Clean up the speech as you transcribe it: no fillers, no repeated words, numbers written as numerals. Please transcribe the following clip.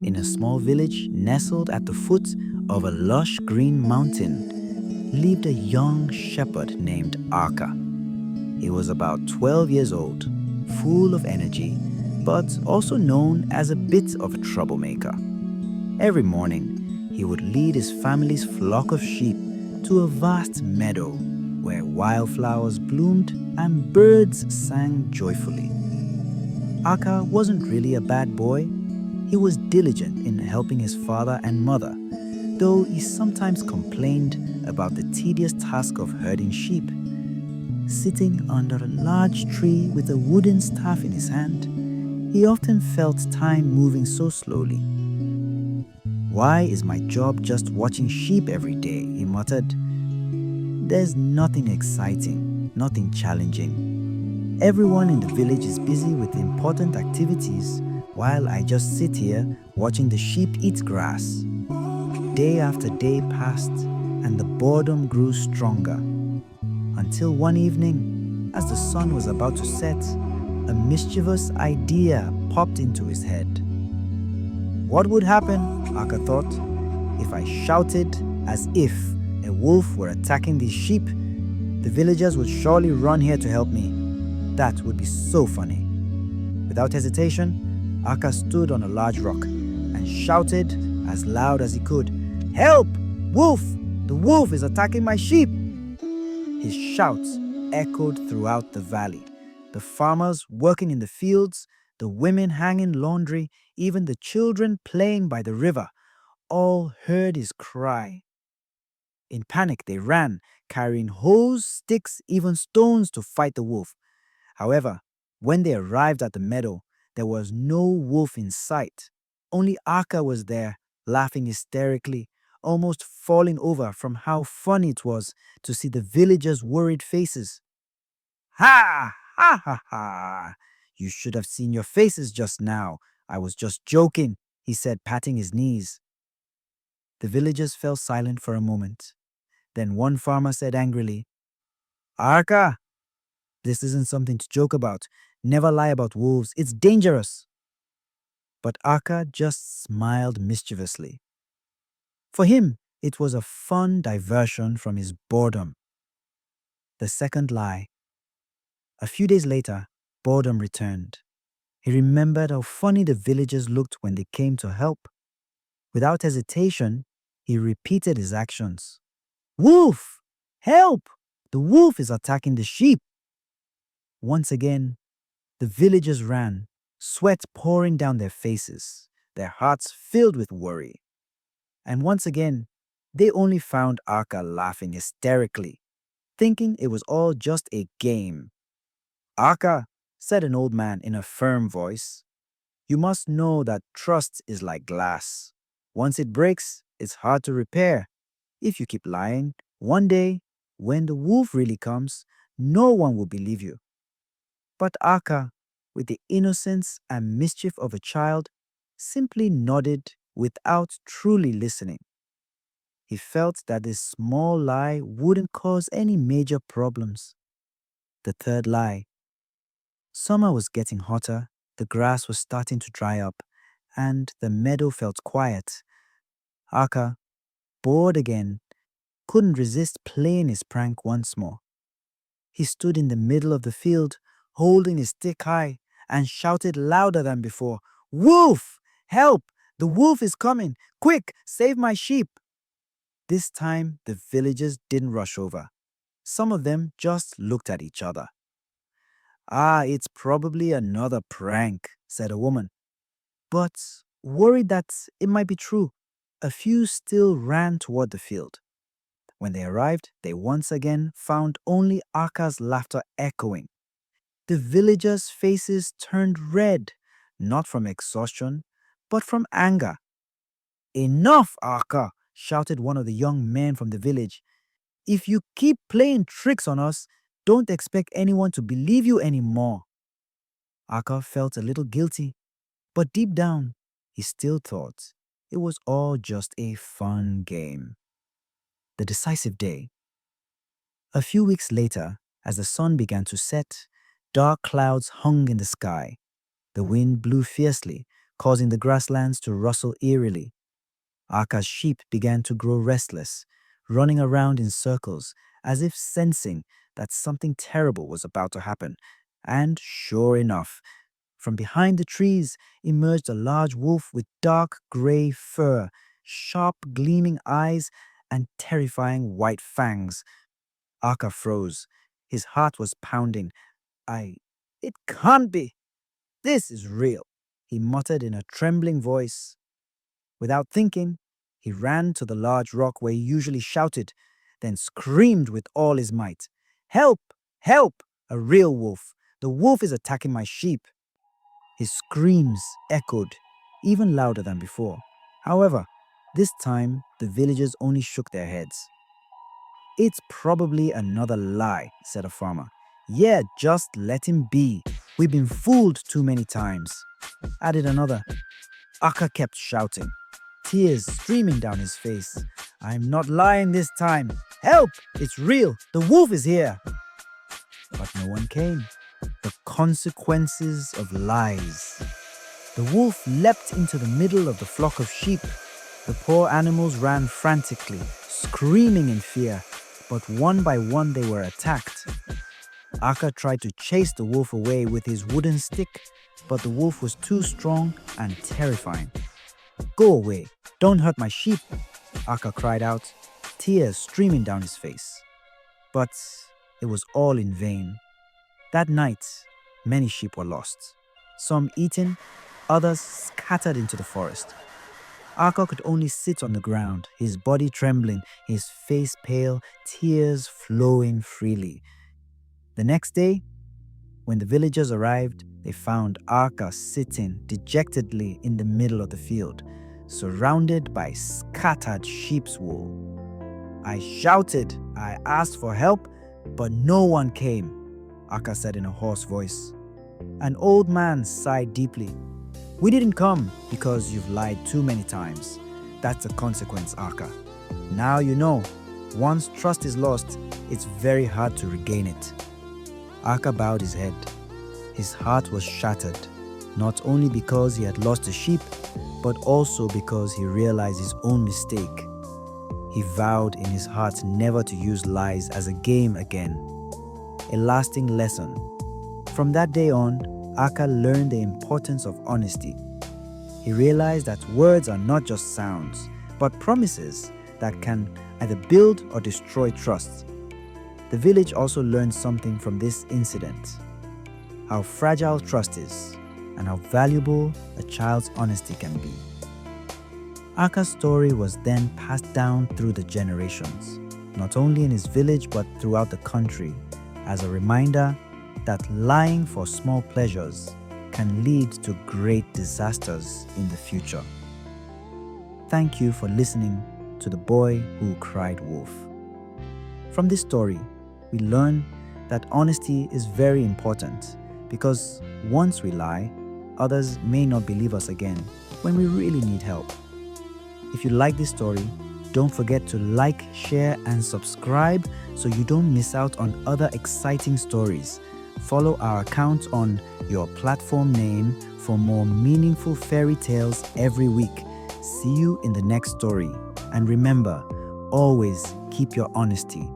In a small village nestled at the foot of a lush green mountain lived a young shepherd named Arka. He was about 12 years old, full of energy, but also known as a bit of a troublemaker. Every morning, he would lead his family's flock of sheep to a vast meadow where wildflowers bloomed and birds sang joyfully. Aka wasn't really a bad boy. He was diligent in helping his father and mother, though he sometimes complained about the tedious task of herding sheep. Sitting under a large tree with a wooden staff in his hand, he often felt time moving so slowly. Why is my job just watching sheep every day? He muttered. There's nothing exciting, nothing challenging. Everyone in the village is busy with important activities while I just sit here watching the sheep eat grass. Day after day passed and the boredom grew stronger. Until one evening, as the sun was about to set, a mischievous idea popped into his head. What would happen, Aka thought, if I shouted as if a wolf were attacking these sheep? The villagers would surely run here to help me. That would be so funny. Without hesitation, Aka stood on a large rock and shouted as loud as he could, "Help! Wolf! The wolf is attacking my sheep!" His shouts echoed throughout the valley. The farmers working in the fields, the women hanging laundry, even the children playing by the river, all heard his cry. In panic, they ran, carrying hoes, sticks, even stones to fight the wolf. However, when they arrived at the meadow, there was no wolf in sight. Only Aka was there, laughing hysterically, almost falling over from how funny it was to see the villagers' worried faces. Ha! Ha ha ha! You should have seen your faces just now. I was just joking, he said, patting his knees. The villagers fell silent for a moment. Then one farmer said angrily, Arka, this isn't something to joke about. Never lie about wolves. It's dangerous. But Arka just smiled mischievously. For him, it was a fun diversion from his boredom. The second lie. A few days later, boredom returned. He remembered how funny the villagers looked when they came to help. Without hesitation, he repeated his actions. Wolf! Help! The wolf is attacking the sheep. Once again, the villagers ran, sweat pouring down their faces, their hearts filled with worry. And once again, they only found Arka laughing hysterically, thinking it was all just a game. Arka, said an old man in a firm voice, you must know that trust is like glass. Once it breaks, it's hard to repair. If you keep lying, one day, when the wolf really comes, no one will believe you. But Aka, with the innocence and mischief of a child, simply nodded without truly listening. He felt that this small lie wouldn't cause any major problems. The third lie. Summer was getting hotter, the grass was starting to dry up, and the meadow felt quiet. Aka, bored again, couldn't resist playing his prank once more. He stood in the middle of the field, holding his stick high, and shouted louder than before, Wolf! Help! The wolf is coming! Quick, save my sheep! This time, the villagers didn't rush over. Some of them just looked at each other. Ah, it's probably another prank, said a woman. But, worried that it might be true, a few still ran toward the field. When they arrived, they once again found only Aka's laughter echoing. The villagers' faces turned red, not from exhaustion, but from anger. Enough, Aka, shouted one of the young men from the village. If you keep playing tricks on us, don't expect anyone to believe you anymore. Aka felt a little guilty, but deep down, he still thought it was all just a fun game. The decisive day. A few weeks later, as the sun began to set, dark clouds hung in the sky. The wind blew fiercely, causing the grasslands to rustle eerily. Aka's sheep began to grow restless, running around in circles as if sensing that something terrible was about to happen. And sure enough, from behind the trees emerged a large wolf with dark gray fur, sharp gleaming eyes, and terrifying white fangs. Aka froze. His heart was pounding. It can't be. This is real, he muttered in a trembling voice. Without thinking, he ran to the large rock where he usually shouted, then screamed with all his might. Help! Help! A real wolf! The wolf is attacking my sheep! His screams echoed, even louder than before. However, this time the villagers only shook their heads. It's probably another lie, said a farmer. Yeah, just let him be. We've been fooled too many times, added another. Aka kept shouting, tears streaming down his face. I'm not lying this time. Help! It's real. The wolf is here. But no one came. The consequences of lies. The wolf leapt into the middle of the flock of sheep. The poor animals ran frantically, screaming in fear, but one by one they were attacked. Aka tried to chase the wolf away with his wooden stick, but the wolf was too strong and terrifying. Go away, don't hurt my sheep, Aka cried out, tears streaming down his face. But it was all in vain. That night, many sheep were lost, some eaten, others scattered into the forest. Aka could only sit on the ground, his body trembling, his face pale, tears flowing freely. The next day, when the villagers arrived, they found Aka sitting dejectedly in the middle of the field, surrounded by scattered sheep's wool. I shouted, I asked for help, but no one came, Aka said in a hoarse voice. An old man sighed deeply. We didn't come because you've lied too many times. That's a consequence, Aka. Now you know, once trust is lost, it's very hard to regain it. Aka bowed his head. His heart was shattered, not only because he had lost a sheep, but also because he realized his own mistake. He vowed in his heart never to use lies as a game again. A lasting lesson. From that day on, Aka learned the importance of honesty. He realized that words are not just sounds, but promises that can either build or destroy trust. The village also learned something from this incident: how fragile trust is and how valuable a child's honesty can be. Aka's story was then passed down through the generations, not only in his village but throughout the country, as a reminder that lying for small pleasures can lead to great disasters in the future. Thank you for listening to The Boy Who Cried Wolf. From this story, we learn that honesty is very important because once we lie, others may not believe us again when we really need help. If you like this story, don't forget to like, share, and subscribe so you don't miss out on other exciting stories. Follow our account on your platform name for more meaningful fairy tales every week. See you in the next story. And remember, always keep your honesty.